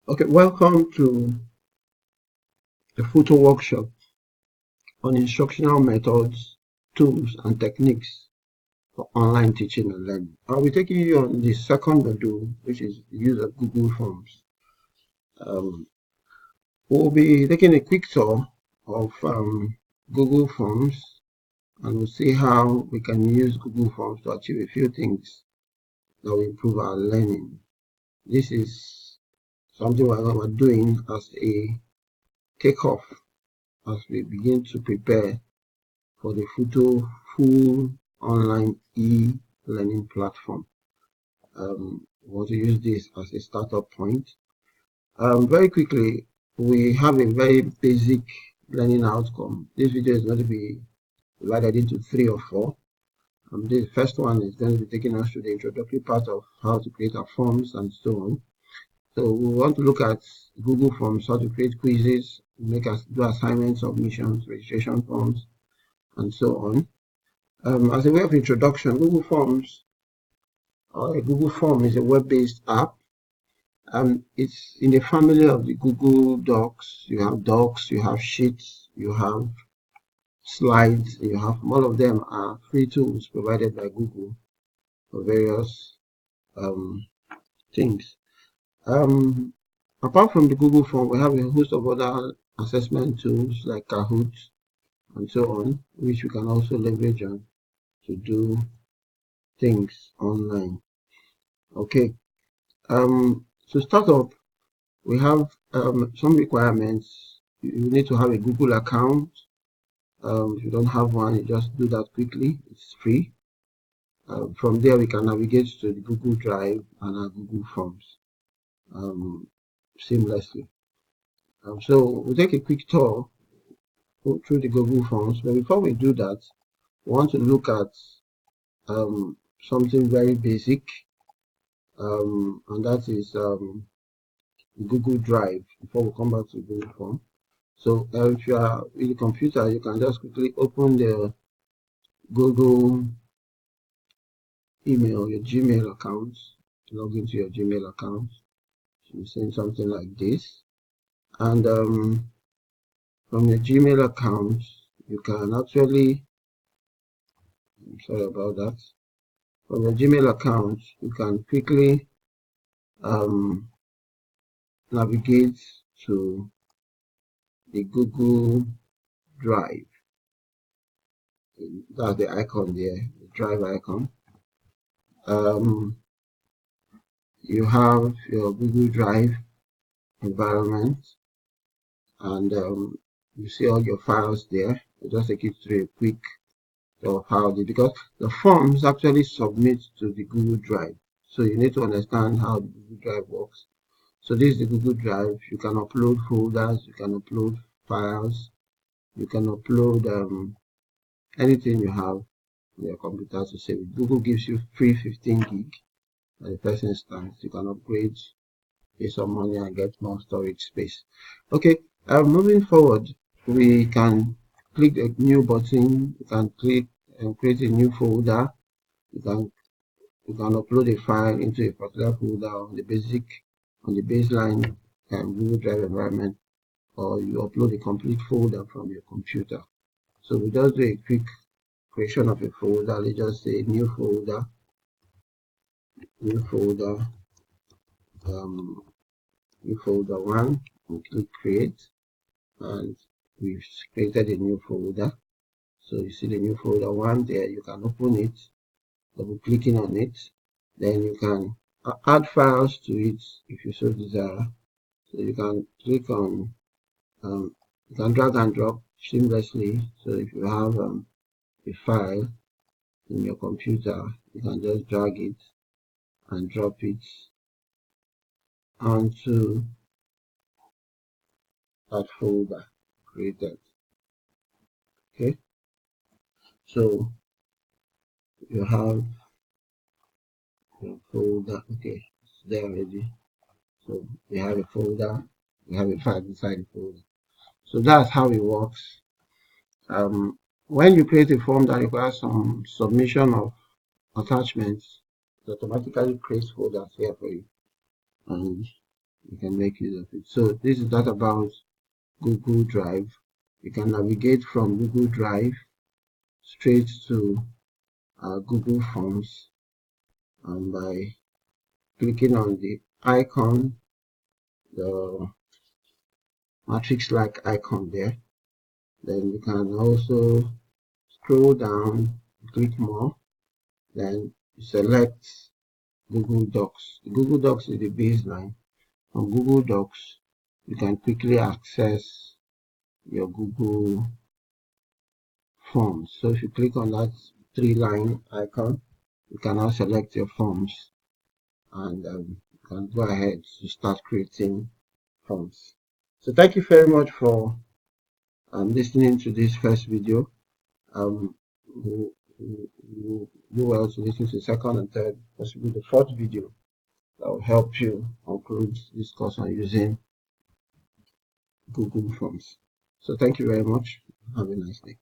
Okay, welcome to the FUTO workshop on instructional methods, tools, and techniques for online teaching and learning. I'll be taking you on the second module, which is the use of Google Forms. We'll be taking a quick tour of Google Forms, and we'll see how we can use Google Forms to achieve a few things that will improve our learning. This is something we're doing as a takeoff as we begin to prepare for the FUTO full online e-learning platform. We want to use this as a startup point. Very quickly, we have a very basic learning outcome. This video is going to be divided into 3 or 4. The first one is going to be taking us through the introductory part of how to create our forms and so on. So we want to look at Google Forms, how to create quizzes, do assignments, submissions, registration forms, and so on. As a way of introduction, Google Forms, or a Google Form, is a web-based app. It's in the family of the Google Docs. You have Sheets, you have Slides, all of them are free tools provided by Google for various things. Apart from the Google Form, we have a host of other assessment tools like Kahoot and so on, which we can also leverage on to do things online. Okay. To start up, we have some requirements. You need to have a Google account. If you don't have one, you just do that quickly. It's free. From there, we can navigate to the Google Drive and our Google Forms seamlessly. So we'll take a quick tour through the Google Forms. But before we do that, we want to look at something very basic, and that is Google Drive, before we come back to Google Form. So if you are with the computer, you can just quickly open the Google email, your Gmail account, log into your Gmail account. You send something like this, and from your Gmail account, you can actually, I'm sorry about that, from your Gmail account, you can quickly navigate to the Google Drive. That's the icon there, the Drive icon. You have your Google Drive environment, and you see all your files there. I'll just take you through a quick of how because the forms actually submit to the Google Drive, so you need to understand how the Google Drive works. So this is the Google Drive. You can upload folders, you can upload files, you can upload anything you have on your computer to save it. Google gives you free 15 gig at the first instance. You can upgrade, pay some money, and get more storage space. Okay, moving forward, we can click the new button. You can click and create a new folder. You can upload a file into a particular folder on the baseline Google Drive environment, or you upload a complete folder from your computer. So we just do a quick creation of a folder. Let's just say new folder, new folder 1, and click create, and we've created a new folder. So you see the new folder 1 there. You can open it, double clicking on it. Then you can add files to it if you so desire. So you can click on, you can drag and drop seamlessly. So if you have a file in your computer, you can just drag it and drop it onto that folder created. Okay, so you have your folder. Okay, it's there already. So we have a folder, we have a file inside the folder. So that's how it works. When you create a form that requires some submission of attachments, it automatically creates folders here for you, and you can make use of it. So this is that about Google Drive. You can navigate from Google Drive straight to Google Forms, and by clicking on the icon, the matrix-like icon there, then you can also scroll down, click more, then you select Google Docs. Google Docs is the baseline. From Google Docs, you can quickly access your Google Forms. So if you click on that three-line icon, you can now select your forms, and you can go ahead to start creating forms. So thank you very much for listening to this first video. You do well to listen to the second and third, possibly the fourth video that will help you conclude this course on using Google Forms. So thank you very much. Have a nice day.